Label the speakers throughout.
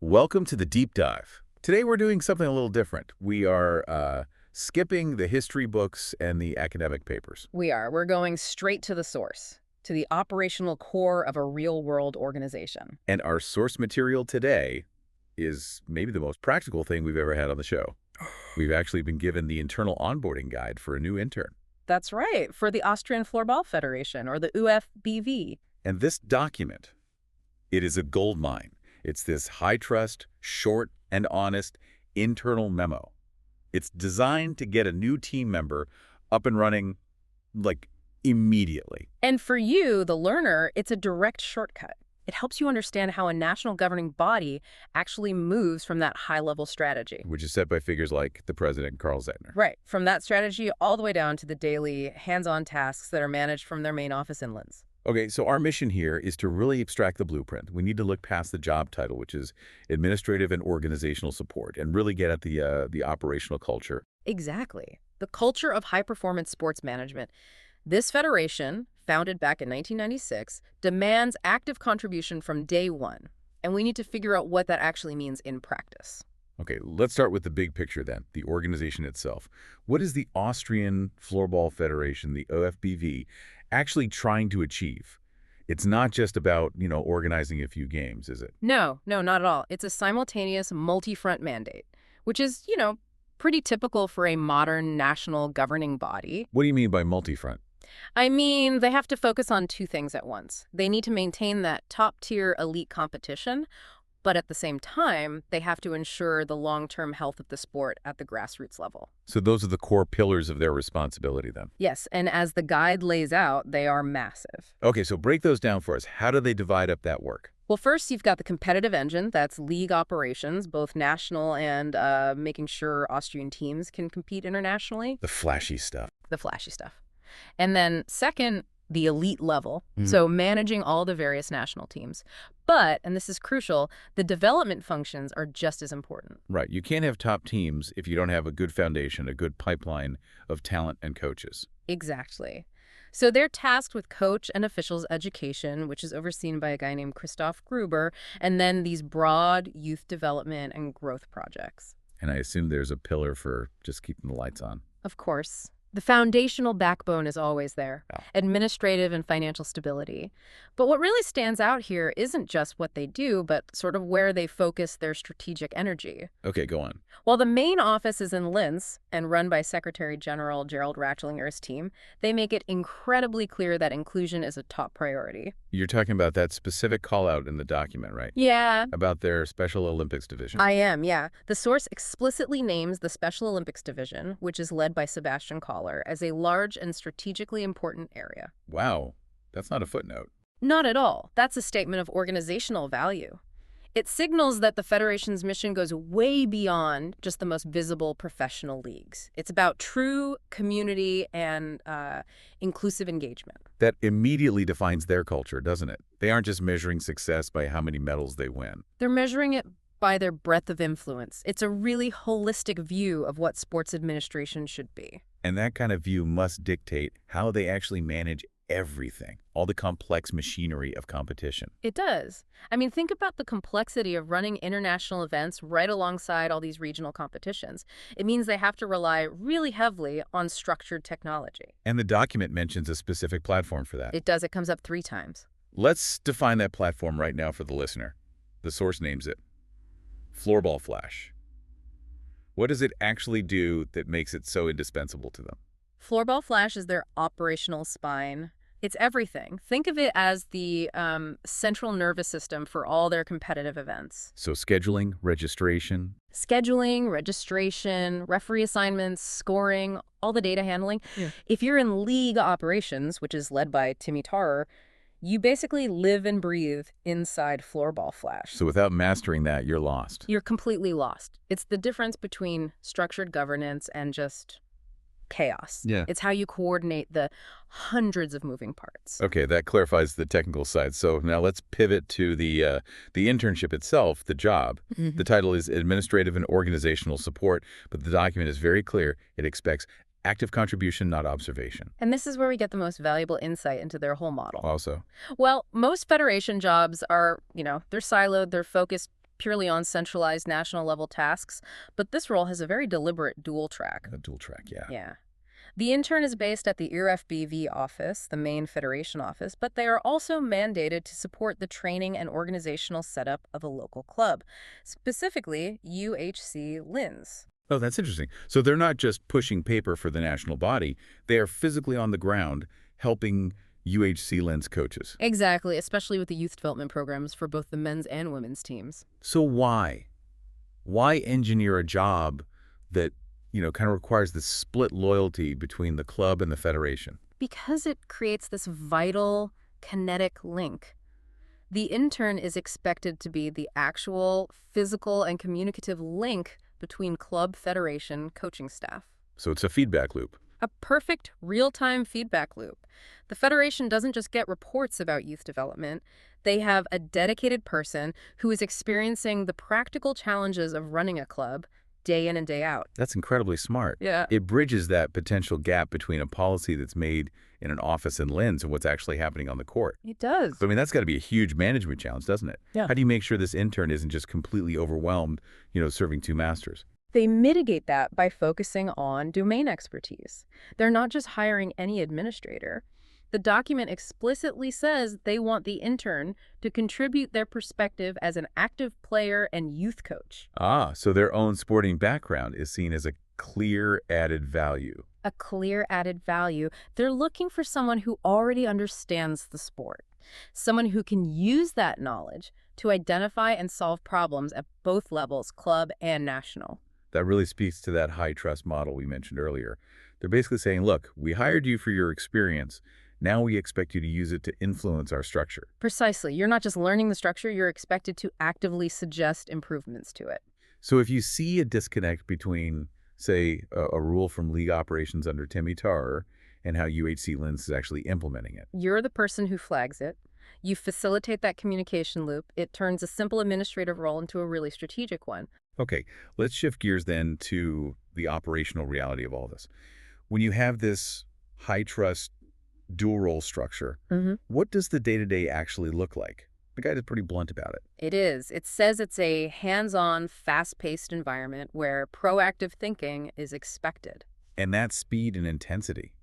Speaker 1: Welcome to the deep dive. Today we're doing something a little different. We are skipping the history books and the academic papers.
Speaker 2: We're going straight to the source, to the operational core of a real-world organization.
Speaker 1: And our source material today is maybe the most practical thing we've ever had on the show. We've actually been given the internal onboarding guide for a new intern.
Speaker 2: That's right, for the Austrian Floorball Federation, or the ÖFBV.
Speaker 1: And this document, it is a gold mine. It's this high-trust, short and honest internal memo. It's designed to get a new team member up and running, like, immediately.
Speaker 2: And for you, the learner, it's a direct shortcut. It helps you understand how a national governing body actually moves from that high-level strategy.
Speaker 1: Which is set by figures like the president, Carl Zettner.
Speaker 2: Right, from that strategy all the way down to the daily hands-on tasks that are managed from their main office in Linz.
Speaker 1: Okay, so our mission here is to really abstract the blueprint. We need to look past the job title, which is administrative and organizational support, and really get at the operational culture.
Speaker 2: Exactly. The culture of high-performance sports management. This federation, founded back in 1996, demands active contribution from day one, and we need to figure out what that actually means in practice.
Speaker 1: Okay, let's start with the big picture then, the organization itself. What is the Austrian Floorball Federation, the ÖFBV, actually trying to achieve? It's not just about, organizing a few games, is it?
Speaker 2: No, not at all. It's a simultaneous multi-front mandate, which is, pretty typical for a modern national governing body.
Speaker 1: What do you mean by multi-front?
Speaker 2: I mean, they have to focus on two things at once. They need to maintain that top-tier elite competition, but at the same time, they have to ensure the long-term health of the sport at the grassroots level.
Speaker 1: So those are the core pillars of their responsibility then?
Speaker 2: Yes, and as the guide lays out, they are massive.
Speaker 1: Okay, so break those down for us. How do they divide up that work?
Speaker 2: Well, first, you've got the competitive engine. That's league operations, both national and making sure Austrian teams can compete internationally.
Speaker 1: The flashy stuff.
Speaker 2: The flashy stuff. And then second, the elite level, so managing all the various national teams. But, and this is crucial, the development functions are just as important.
Speaker 1: Right. You can't have top teams if you don't have a good foundation, a good pipeline of talent and coaches.
Speaker 2: Exactly. So they're tasked with coach and officials education, which is overseen by a guy named Christoph Gruber, and then these broad youth development and growth projects.
Speaker 1: And I assume there's a pillar for just keeping the lights on.
Speaker 2: Of course. The foundational backbone is always there,
Speaker 1: Yeah.
Speaker 2: Administrative and financial stability. But what really stands out here isn't just what they do, but sort of where they focus their strategic energy.
Speaker 1: Okay, go on.
Speaker 2: While the main office is in Linz and run by Secretary General Gerald Ratschlinger's team, they make it incredibly clear that inclusion is a top priority.
Speaker 1: You're talking about that specific call-out in the document, right?
Speaker 2: Yeah.
Speaker 1: About their Special Olympics division.
Speaker 2: I am, yeah. The source explicitly names the Special Olympics Division, which is led by Sebastian Koller, as a large and strategically important area.
Speaker 1: Wow, that's not a footnote.
Speaker 2: Not at all. That's a statement of organizational value. It signals that the Federation's mission goes way beyond just the most visible professional leagues. It's about true community and inclusive engagement.
Speaker 1: That immediately defines their culture, doesn't it? They aren't just measuring success by how many medals they win.
Speaker 2: They're measuring it by their breadth of influence. It's a really holistic view of what sports administration should be.
Speaker 1: And that kind of view must dictate how they actually manage everything, all the complex machinery of competition.
Speaker 2: It does. I mean, think about the complexity of running international events right alongside all these regional competitions. It means they have to rely really heavily on structured technology.
Speaker 1: And the document mentions a specific platform for that.
Speaker 2: It does. It comes up 3 times.
Speaker 1: Let's define that platform right now for the listener. The source names it Floorball Flash. What does it actually do that makes it so indispensable to them?
Speaker 2: Floorball Flash is their operational spine. It's everything. Think of it as the central nervous system for all their competitive events.
Speaker 1: So scheduling, registration.
Speaker 2: Scheduling, registration, referee assignments, scoring, all the data handling. Yeah. If you're in league operations, which is led by Timmy Tarrer, you basically live and breathe inside Floorball Flash.
Speaker 1: So without mastering that, you're lost.
Speaker 2: You're completely lost. It's the difference between structured governance and just chaos.
Speaker 1: Yeah.
Speaker 2: It's how you coordinate the hundreds of moving parts.
Speaker 1: Okay, that clarifies the technical side. So now let's pivot to the internship itself, the job.
Speaker 2: Mm-hmm.
Speaker 1: The title is Administrative and Organizational Support, but the document is very clear. It expects active contribution, not observation.
Speaker 2: And this is where we get the most valuable insight into their whole model.
Speaker 1: Also,
Speaker 2: Well, most federation jobs are, they're siloed, they're focused purely on centralized national-level tasks, but this role has a very deliberate dual track.
Speaker 1: A dual track, yeah.
Speaker 2: Yeah. The intern is based at the ÖFBV office, the main federation office, but they are also mandated to support the training and organizational setup of a local club, specifically UHC Linz.
Speaker 1: Oh, that's interesting. So they're not just pushing paper for the national body. They are physically on the ground helping UHC Linz coaches.
Speaker 2: Exactly, especially with the youth development programs for both the men's and women's teams.
Speaker 1: So why? Why engineer a job that, kind of requires this split loyalty between the club and the federation?
Speaker 2: Because it creates this vital, kinetic link. The intern is expected to be the actual physical and communicative link between club, federation, coaching staff.
Speaker 1: So it's a feedback loop.
Speaker 2: A perfect real-time feedback loop. The federation doesn't just get reports about youth development. They have a dedicated person who is experiencing the practical challenges of running a club day in and day out.
Speaker 1: That's incredibly smart.
Speaker 2: Yeah.
Speaker 1: It bridges that potential gap between a policy that's made in an office in Linz and what's actually happening on the court.
Speaker 2: It does.
Speaker 1: But, that's got to be a huge management challenge, doesn't it?
Speaker 2: Yeah.
Speaker 1: How do you make sure this intern isn't just completely overwhelmed, serving two masters?
Speaker 2: They mitigate that by focusing on domain expertise. They're not just hiring any administrator. The document explicitly says they want the intern to contribute their perspective as an active player and youth coach.
Speaker 1: Ah, so their own sporting background is seen as a clear added value.
Speaker 2: A clear added value. They're looking for someone who already understands the sport, someone who can use that knowledge to identify and solve problems at both levels, club and national.
Speaker 1: That really speaks to that high trust model we mentioned earlier. They're basically saying, look, we hired you for your experience. Now we expect you to use it to influence our structure.
Speaker 2: Precisely. You're not just learning the structure, you're expected to actively suggest improvements to it.
Speaker 1: So if you see a disconnect between, say, a rule from league operations under Timmy Tarr and how UHC Linz is actually implementing it.
Speaker 2: You're the person who flags it. You facilitate that communication loop. It turns a simple administrative role into a really strategic one.
Speaker 1: Okay, let's shift gears then to the operational reality of all this. When you have this high-trust dual role structure, what does the day-to-day actually look like? The guide is pretty blunt about it.
Speaker 2: It is. It says it's a hands-on, fast-paced environment where proactive thinking is expected.
Speaker 1: And that speed and intensity,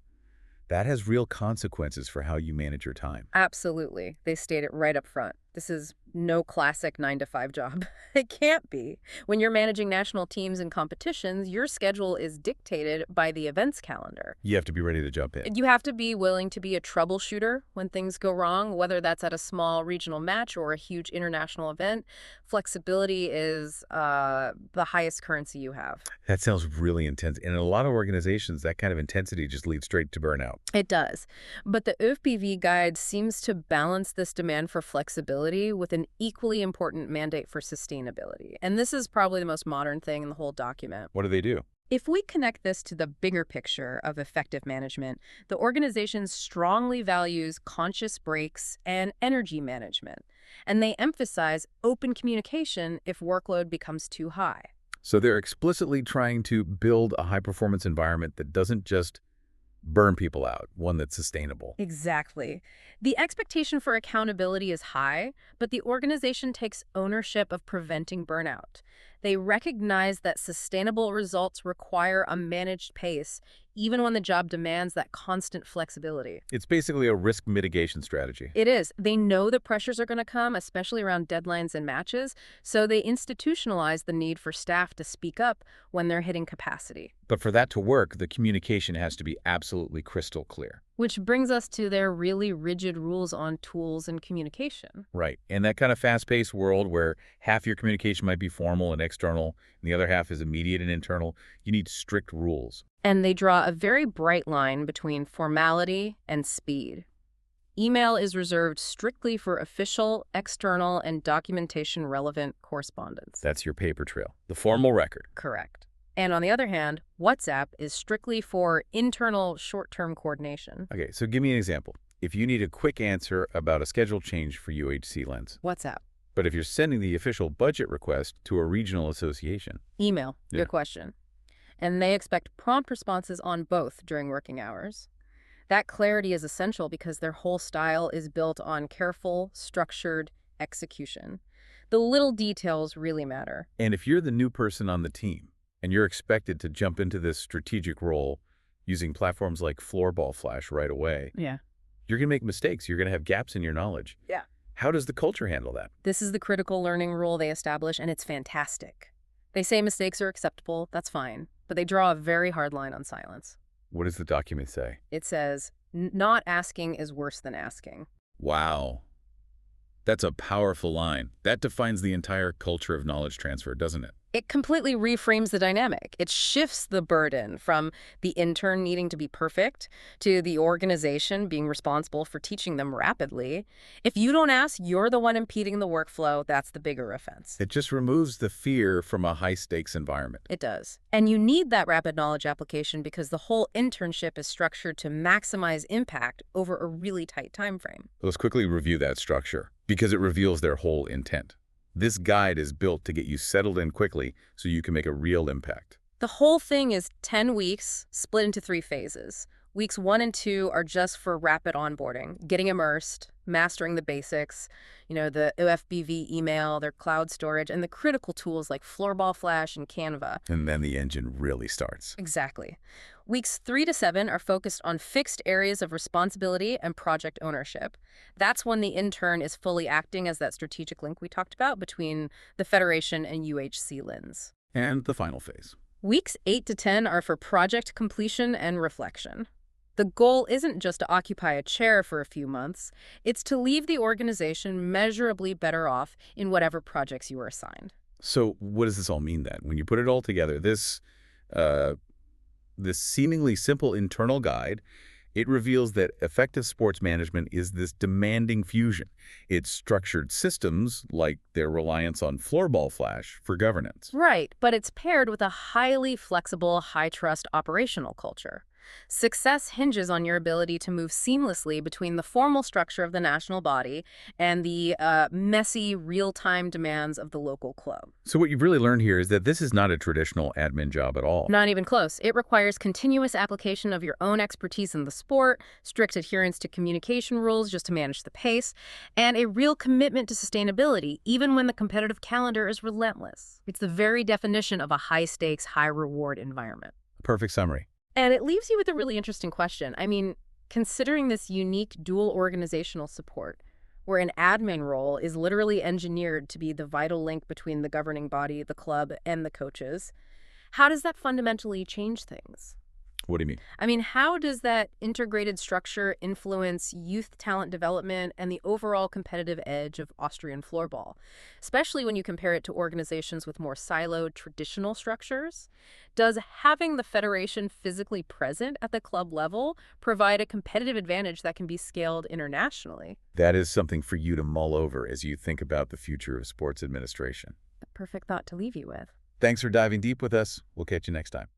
Speaker 1: that has real consequences for how you manage your time.
Speaker 2: Absolutely. They state it right up front. This is no classic 9-to-5 job. It can't be. When you're managing national teams and competitions, your schedule is dictated by the events calendar.
Speaker 1: You have to be ready to jump in.
Speaker 2: You have to be willing to be a troubleshooter when things go wrong, whether that's at a small regional match or a huge international event. Flexibility is the highest currency you have.
Speaker 1: That sounds really intense. And in a lot of organizations, that kind of intensity just leads straight to burnout.
Speaker 2: It does. But the ÖFBV guide seems to balance this demand for flexibility with an equally important mandate for sustainability. And this is probably the most modern thing in the whole document.
Speaker 1: What do they do?
Speaker 2: If we connect this to the bigger picture of effective management, the organization strongly values conscious breaks and energy management. And they emphasize open communication if workload becomes too high.
Speaker 1: So they're explicitly trying to build a high-performance environment that doesn't just burn people out, one that's sustainable.
Speaker 2: Exactly. The expectation for accountability is high, but the organization takes ownership of preventing burnout. They recognize that sustainable results require a managed pace, even when the job demands that constant flexibility.
Speaker 1: It's basically a risk mitigation strategy.
Speaker 2: It is. They know the pressures are going to come, especially around deadlines and matches, so they institutionalize the need for staff to speak up when they're hitting capacity.
Speaker 1: But for that to work, the communication has to be absolutely crystal clear.
Speaker 2: Which brings us to their really rigid rules on tools and communication.
Speaker 1: Right. In that kind of fast-paced world where half your communication might be formal and external, and the other half is immediate and internal, you need strict rules.
Speaker 2: And they draw a very bright line between formality and speed. Email is reserved strictly for official, external, and documentation-relevant correspondence.
Speaker 1: That's your paper trail, the formal record.
Speaker 2: Correct. And on the other hand, WhatsApp is strictly for internal short-term coordination.
Speaker 1: Okay, so give me an example. If you need a quick answer about a schedule change for UHC Linz.
Speaker 2: WhatsApp.
Speaker 1: But if you're sending the official budget request to a regional association.
Speaker 2: Email.
Speaker 1: Yeah.
Speaker 2: Good question. And they expect prompt responses on both during working hours. That clarity is essential because their whole style is built on careful, structured execution. The little details really matter.
Speaker 1: And if you're the new person on the team and you're expected to jump into this strategic role using platforms like Floorball Flash right away,
Speaker 2: Yeah.
Speaker 1: you're going to make mistakes. You're going to have gaps in your knowledge.
Speaker 2: Yeah.
Speaker 1: How does the culture handle that?
Speaker 2: This is the critical learning rule they establish, and it's fantastic. They say mistakes are acceptable, that's fine, but they draw a very hard line on silence.
Speaker 1: What does the document say?
Speaker 2: It says, not asking is worse than asking.
Speaker 1: Wow. That's a powerful line. That defines the entire culture of knowledge transfer, doesn't it?
Speaker 2: It completely reframes the dynamic. It shifts the burden from the intern needing to be perfect to the organization being responsible for teaching them rapidly. If you don't ask, you're the one impeding the workflow. That's the bigger offense.
Speaker 1: It just removes the fear from a high-stakes environment.
Speaker 2: It does. And you need that rapid knowledge application because the whole internship is structured to maximize impact over a really tight time frame.
Speaker 1: Let's quickly review that structure because it reveals their whole intent. This guide is built to get you settled in quickly so you can make a real impact.
Speaker 2: The whole thing is 10 weeks split into 3 phases. Weeks 1 and 2 are just for rapid onboarding, getting immersed, mastering the basics, the ÖFBV email, their cloud storage, and the critical tools like Floorball Flash and Canva.
Speaker 1: And then the engine really starts.
Speaker 2: Exactly. Weeks 3 to 7 are focused on fixed areas of responsibility and project ownership. That's when the intern is fully acting as that strategic link we talked about between the Federation and UHC Linz.
Speaker 1: And the final phase.
Speaker 2: Weeks 8 to 10 are for project completion and reflection. The goal isn't just to occupy a chair for a few months. It's to leave the organization measurably better off in whatever projects you are assigned.
Speaker 1: So what does this all mean then? When you put it all together, this seemingly simple internal guide, it reveals that effective sports management is this demanding fusion. It's structured systems like their reliance on Floorball Flash for governance.
Speaker 2: Right, but it's paired with a highly flexible, high-trust operational culture. Success hinges on your ability to move seamlessly between the formal structure of the national body and the messy, real-time demands of the local club.
Speaker 1: So what you've really learned here is that this is not a traditional admin job at all.
Speaker 2: Not even close. It requires continuous application of your own expertise in the sport, strict adherence to communication rules just to manage the pace, and a real commitment to sustainability, even when the competitive calendar is relentless. It's the very definition of a high-stakes, high-reward environment.
Speaker 1: Perfect summary.
Speaker 2: And it leaves you with a really interesting question. I mean, considering this unique dual organizational support, where an admin role is literally engineered to be the vital link between the governing body, the club, and the coaches, how does that fundamentally change things?
Speaker 1: What do you mean?
Speaker 2: I mean, how does that integrated structure influence youth talent development and the overall competitive edge of Austrian floorball, especially when you compare it to organizations with more siloed traditional structures? Does having the federation physically present at the club level provide a competitive advantage that can be scaled internationally?
Speaker 1: That is something for you to mull over as you think about the future of sports administration.
Speaker 2: The perfect thought to leave you with.
Speaker 1: Thanks for diving deep with us. We'll catch you next time.